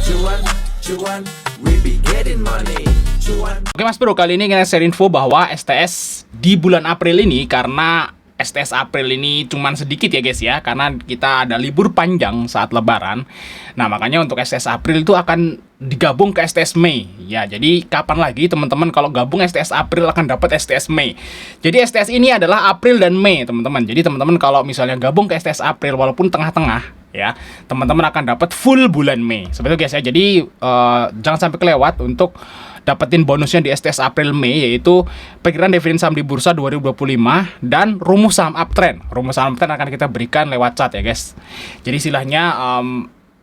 Cuan, cuan, we be getting money. Cuan. Oke Mas Bro, kali ini kita share info bahwa STS di bulan April ini, karena STS April ini cuman sedikit ya guys ya, karena kita ada libur panjang saat lebaran. Nah makanya untuk STS April itu akan digabung ke STS Mei. Ya jadi kapan lagi teman-teman kalau gabung STS April akan dapat STS Mei. Jadi STS ini adalah April dan Mei teman-teman. Jadi teman-teman kalau misalnya gabung ke STS April walaupun tengah-tengah ya, teman-teman akan dapat full bulan Mei. Seperti itu guys ya. Jadi jangan sampai kelewat untuk dapetin bonusnya di STS April Mei, yaitu perkiraan dividen saham di bursa 2025 dan rumus saham uptrend. Rumus saham uptrend akan kita berikan lewat chat ya guys. Jadi istilahnya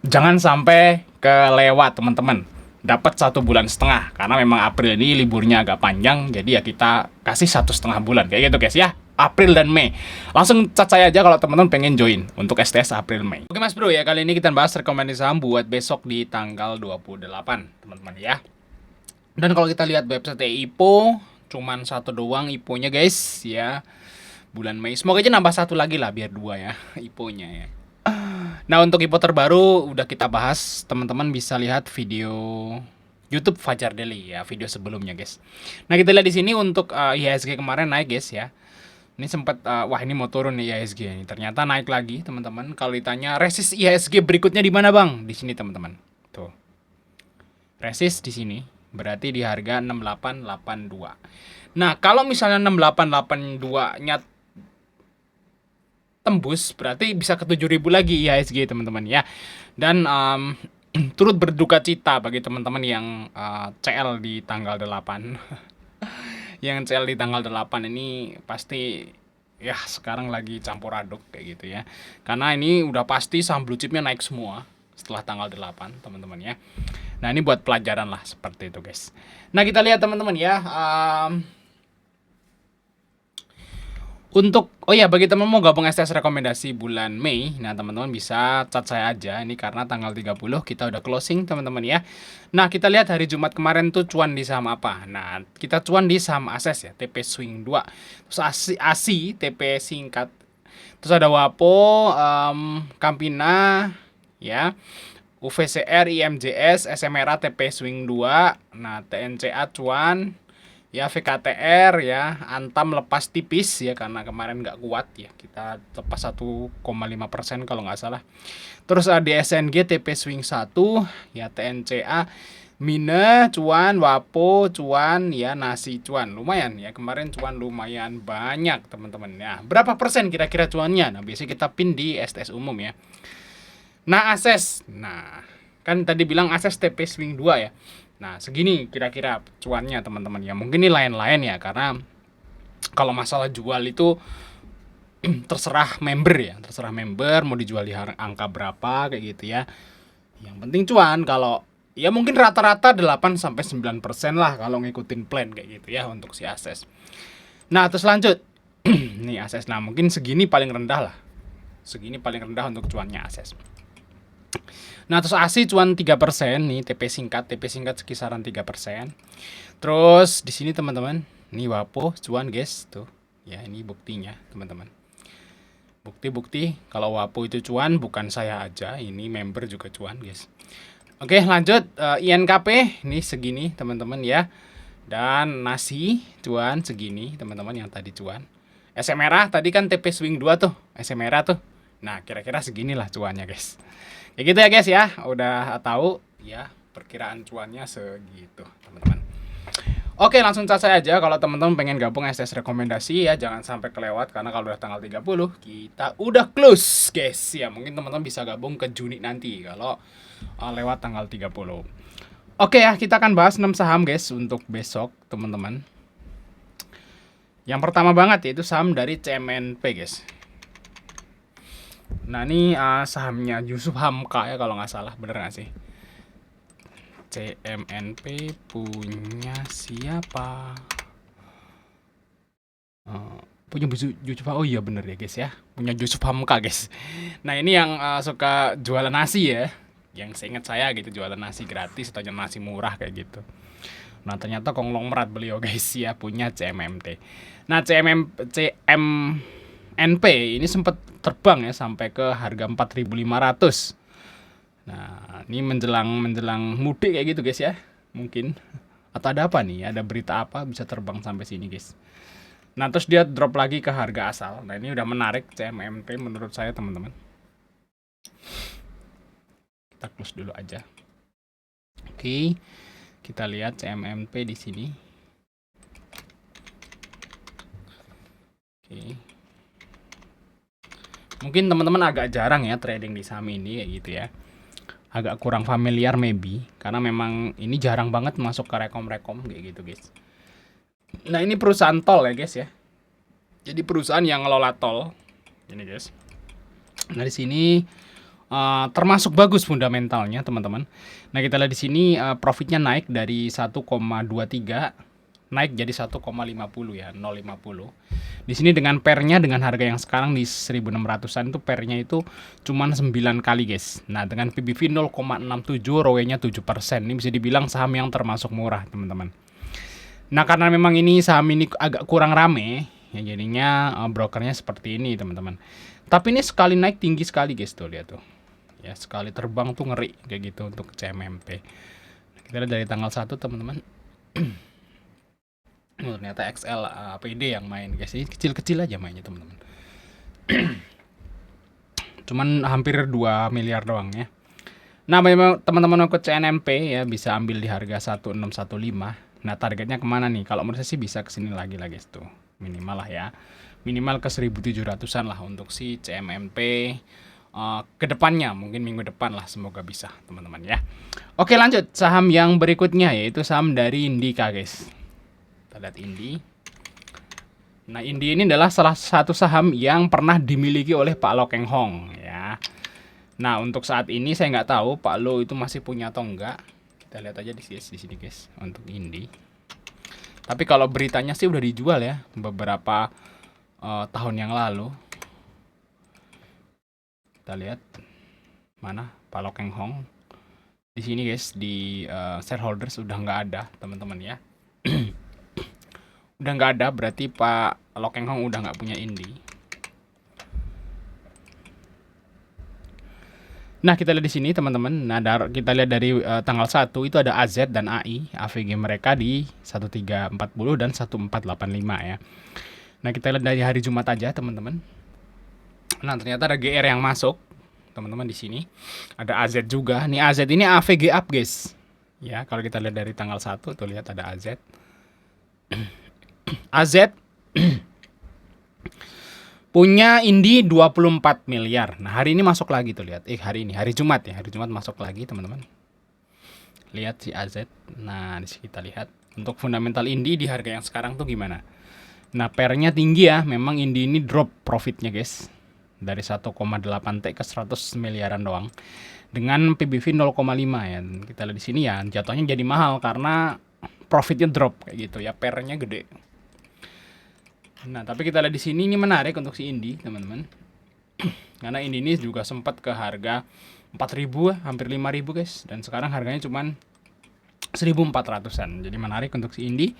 jangan sampai kelewat teman-teman. Dapat 1,5 bulan karena memang April ini liburnya agak panjang, jadi ya kita kasih 1,5 bulan kayak gitu guys ya. April dan Mei. Langsung chat saya aja kalau teman-teman pengen join untuk STS April Mei. Oke Mas Bro ya, kali ini kita bahas rekomendasi saham buat besok di tanggal 28 teman-teman ya. Dan kalau kita lihat website IPO, cuman satu doang IPO-nya guys ya, bulan Mei. Semoga aja nambah satu lagi lah biar 2 ya IPO-nya ya. Nah untuk IPO terbaru udah kita bahas, teman-teman bisa lihat video YouTube Fajar Daily ya, video sebelumnya guys. Nah kita lihat di sini untuk IHSG kemarin naik guys ya. Ini sempat wah ini mau turun nih IHSG ini. Ternyata naik lagi teman-teman. Kalau ditanya resist IHSG berikutnya di mana bang? Di sini teman-teman. Tuh. Resist di sini. Berarti di harga 6882. Nah, kalau misalnya 6882-nya tembus, berarti bisa ke 7000 lagi IHSG teman-teman ya. Dan turut berduka cita bagi teman-teman yang CL di tanggal 8. Yang CL di tanggal 8 ini pasti ya sekarang lagi campur aduk kayak gitu ya. Karena ini udah pasti saham blue chipnya naik semua setelah tanggal 8 teman-teman ya. Nah ini buat pelajaran lah seperti itu guys. Nah kita lihat teman-teman ya, untuk bagi teman mau gabung STS rekomendasi bulan Mei, nah teman-teman bisa chat saya aja. Ini karena tanggal 30 kita udah closing teman-teman ya. Nah kita lihat hari Jumat kemarin tuh cuan di saham apa. Nah kita cuan di saham ASES ya, TP Swing 2. Terus ASI TP singkat. Terus ada WAPO, Campina ya, UVCR, IMJS, SMRA, TP Swing 2, nah TNCA cuan, ya VKTR ya, Antam lepas tipis ya karena kemarin nggak kuat ya, kita lepas 1,5% kalau nggak salah. Terus ada SNG, TP Swing 1, ya TNCA, Mine cuan, Wapo cuan, ya Nasi cuan, lumayan ya kemarin cuan lumayan banyak teman-teman ya. Berapa persen kira-kira cuannya? Nah biasanya kita pin di STS umum ya. Nah ASES, nah kan tadi bilang ASES TP Swing 2 ya. Nah segini kira-kira cuannya teman-teman ya. Mungkin ini lain-lain ya, karena kalau masalah jual itu terserah member ya. Terserah member mau dijual di angka berapa kayak gitu ya. Yang penting cuan, kalau ya mungkin rata-rata 8-9% lah kalau ngikutin plan kayak gitu ya untuk si ASES. Nah terus lanjut, nih ASES, nah mungkin segini paling rendah lah. Segini paling rendah untuk cuannya ASES. Nah terus ASI cuan 3% nih, TP singkat kisaran 3%. Terus di sini teman-teman, nih WAPO cuan guys tuh. Ya ini buktinya teman-teman. Bukti kalau WAPO itu cuan, bukan saya aja, ini member juga cuan guys. Oke lanjut, INKP ini segini teman-teman ya. Dan Nasi cuan segini teman-teman yang tadi cuan. SMRA tadi kan TP Swing 2 tuh, SMRA tuh. Nah kira-kira seginilah cuannya guys. Ya gitu ya guys ya, udah tahu ya perkiraan cuannya segitu teman-teman. Oke langsung chat saya aja kalau teman-teman pengen gabung STS rekomendasi ya, jangan sampai kelewat karena kalau udah tanggal 30 kita udah close guys ya. Mungkin teman-teman bisa gabung ke Juni nanti kalau lewat tanggal 30. Oke ya, kita akan bahas 6 saham guys untuk besok teman-teman. Yang pertama banget yaitu saham dari CMNP guys. Nah ini sahamnya Yusuf Hamka ya kalau nggak salah, bener nggak sih? CMNP punya siapa? Punya Yusuf, oh iya bener ya guys ya, punya Yusuf Hamka guys. Nah ini yang suka jualan nasi ya, yang seingat saya gitu, jualan nasi gratis atau nasi murah kayak gitu. Nah ternyata konglomerat beliau guys ya, punya CMNP. Nah CMNP ini sempat terbang ya sampai ke harga 4.500. Nah Ini menjelang mudik kayak gitu guys ya. Mungkin atau ada apa nih? Ada berita apa bisa terbang sampai sini guys. Nah, terus dia drop lagi ke harga asal. Nah, ini udah menarik CMMP menurut saya teman-teman. Kita close dulu aja. Oke. Kita lihat CMMP di sini. Oke. Mungkin teman-teman agak jarang ya trading di saham ini kayak gitu ya. Agak kurang familiar maybe karena memang ini jarang banget masuk ke rekom-rekom kayak gitu guys. Nah, ini perusahaan tol ya guys ya. Jadi perusahaan yang ngelola tol. Ini guys. Nah, di sini termasuk bagus fundamentalnya teman-teman. Nah, kita lihat di sini profitnya naik dari 1,23 naik jadi 1,50 ya, 0,50. Di sini dengan pernya dengan harga yang sekarang di 1600-an itu pernya itu cuman 9 kali guys. Nah, dengan PBV 0,67, ROE-nya 7%. Ini bisa dibilang saham yang termasuk murah, teman-teman. Nah, karena memang ini saham ini agak kurang rame, ya jadinya brokernya seperti ini, teman-teman. Tapi ini sekali naik tinggi sekali guys, tuh lihat tuh. Ya, sekali terbang tuh ngeri kayak gitu untuk CMMP. Kita lihat dari tanggal 1, teman-teman. Ternyata XL APD yang main guys. Ini kecil-kecil aja mainnya, teman-teman. Cuman hampir 2 miliar doang ya. Nah, memang teman-teman ikut CNMP ya bisa ambil di harga 1615. Nah, targetnya kemana nih? Kalau menurut saya sih bisa kesini lagi lah guys tuh. Minimal lah ya. Minimal ke 1700-an lah untuk si CMMP. Kedepannya mungkin minggu depan lah, semoga bisa teman-teman ya. Oke, lanjut saham yang berikutnya yaitu saham dari Indika guys. Kita lihat Indi. Nah, Indi ini adalah salah satu saham yang pernah dimiliki oleh Pak Lo Keng Hong ya. Nah, untuk saat ini saya nggak tahu Pak Lo itu masih punya atau enggak. Kita lihat aja di sini guys untuk Indi. Tapi kalau beritanya sih udah dijual ya beberapa tahun yang lalu. Kita lihat mana Pak Lo Keng Hong. Di sini guys di shareholders udah nggak ada teman-teman ya. Udah nggak ada, berarti Pak Lo Keng Hong udah nggak punya Indi. Nah, kita lihat di sini teman-teman. Nah, kita lihat dari tanggal 1 itu ada AZ dan AI, AVG mereka di 1340 dan 1485 ya. Nah, kita lihat dari hari Jumat aja teman-teman. Nah, ternyata ada GR yang masuk teman-teman di sini. Ada AZ juga. Nih AZ ini AVG up guys. Ya, kalau kita lihat dari tanggal 1 tuh lihat ada AZ. AZ punya Indi 24 miliar. Nah, hari ini masuk lagi tuh lihat. Hari Jumat ya. Hari Jumat masuk lagi, teman-teman. Lihat si AZ. Nah, di sini kita lihat untuk fundamental Indi di harga yang sekarang tuh gimana. Nah, pernya tinggi ya. Memang Indi ini drop profitnya, guys. Dari 1,8T ke 100 miliaran doang. Dengan PBV 0,5 ya. Kita lihat di sini ya, jatuhnya jadi mahal karena profitnya drop kayak gitu ya. Pernya gede. Nah, tapi kita lihat di sini ini menarik untuk si Indi, teman-teman. Karena Indi ini juga sempat ke harga 4.000, hampir 5.000 guys. Dan sekarang harganya cuman 1.400-an. Jadi menarik untuk si Indi.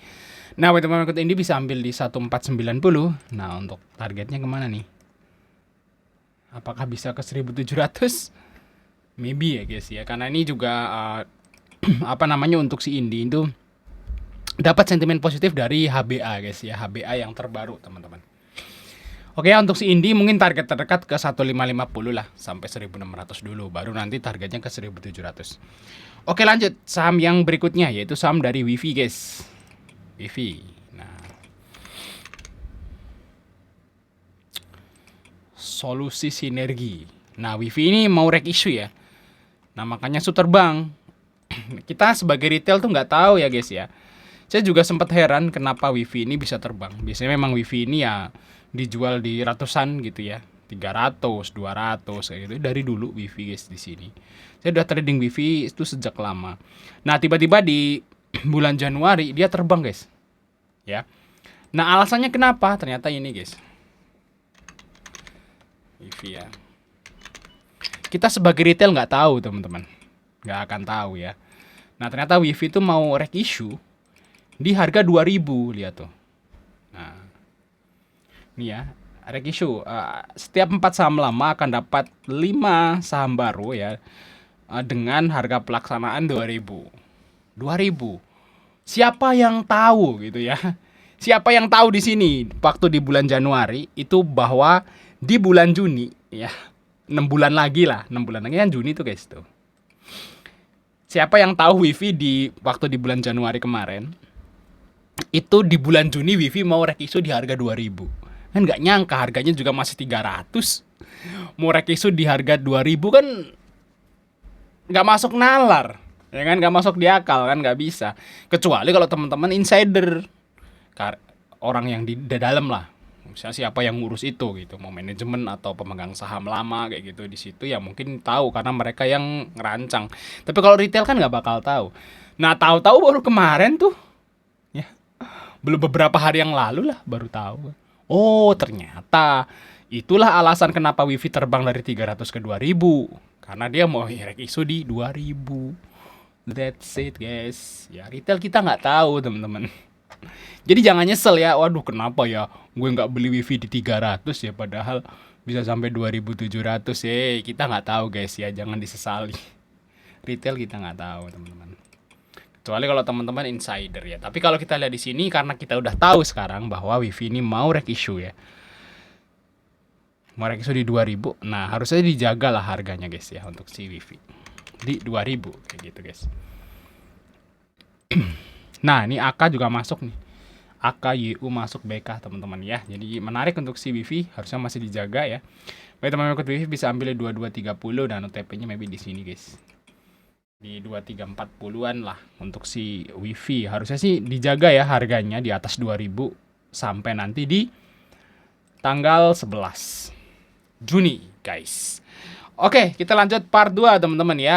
Nah, buat teman-teman ikut Indi bisa ambil di 1490. Nah, untuk targetnya kemana nih? Apakah bisa ke 1.700? Maybe ya guys ya. Karena ini juga untuk si Indi itu dapat sentimen positif dari HBA guys ya, HBA yang terbaru teman-teman. Oke, untuk si Indi mungkin target terdekat ke 1550 lah, sampai 1600 dulu, baru nanti targetnya ke 1700. Oke, lanjut saham yang berikutnya yaitu saham dari Wifi guys. Wifi. Nah, solusi sinergi. Nah, Wifi ini mau rek issue ya. Nah, makanya su terbang. Kita sebagai retail tuh nggak tahu ya guys ya. Saya juga sempat heran kenapa Wifi ini bisa terbang. Biasanya memang Wifi ini ya dijual di ratusan gitu ya. 300, 200 kayak gitu. Dari dulu Wifi guys di sini. Saya udah trading Wifi itu sejak lama. Nah, tiba-tiba di bulan Januari dia terbang guys. Ya. Nah, alasannya kenapa? Ternyata ini guys. Wifi ya. Kita sebagai retail nggak tahu teman-teman. Nggak akan tahu ya. Nah, ternyata Wifi itu mau rek issue di harga 2000, lihat tuh. Nah, ini ya, rek issue. Setiap 4 saham lama akan dapat 5 saham baru ya. dengan harga pelaksanaan 2000. 2000. Siapa yang tahu gitu ya? Siapa yang tahu di sini waktu di bulan Januari itu bahwa di bulan Juni ya, 6 bulan lagi lah, 6 bulan lagi kan Juni tuh guys tuh. Siapa yang tahu WiFi di waktu di bulan Januari kemarin itu di bulan Juni WiFi mau rekisu di harga 2000. Kan nggak nyangka harganya juga masih 300. Mau rekisu di harga 2000 kan nggak masuk nalar. Ya kan nggak masuk di akal kan, nggak bisa. Kecuali kalau teman-teman insider. Orang yang di dalam lah. Misalnya siapa yang ngurus itu gitu, mau manajemen atau pemegang saham lama kayak gitu di situ ya mungkin tahu karena mereka yang ngerancang. Tapi kalau retail kan nggak bakal tahu. Nah, tahu-tahu baru kemarin tuh. Ya, belum beberapa hari yang lalu lah baru tahu. Oh, ternyata itulah alasan kenapa WiFi terbang dari 300 ke 2000. Karena dia mau isu di 2000. That's it guys. Ya retail kita nggak tahu teman-teman. Jadi jangan nyesel ya. Waduh kenapa ya gue nggak beli WiFi di 300 ya padahal bisa sampai 2700. Kita nggak tahu guys ya. Jangan disesali. Retail kita nggak tahu teman-teman. Kecuali kalau teman-teman insider ya. Tapi kalau kita lihat di sini karena kita udah tahu sekarang bahwa WiFi ini mau reissue ya. Mau reissue di 2000. Nah, harusnya dijaga lah harganya guys ya untuk si WiFi. Di 2000 kayak gitu guys. Nah, ini AK juga masuk nih. AK YU masuk BK teman-teman ya. Jadi menarik untuk si WiFi, harusnya masih dijaga ya. Bagi teman-teman ikut WiFi bisa ambil 2230 dan OTP-nya maybe di sini guys. Di 2340-an lah untuk si WiFi. Harusnya sih dijaga ya harganya di atas 2000 sampai nanti di tanggal 11 Juni guys. Oke, kita lanjut part 2 teman-teman ya.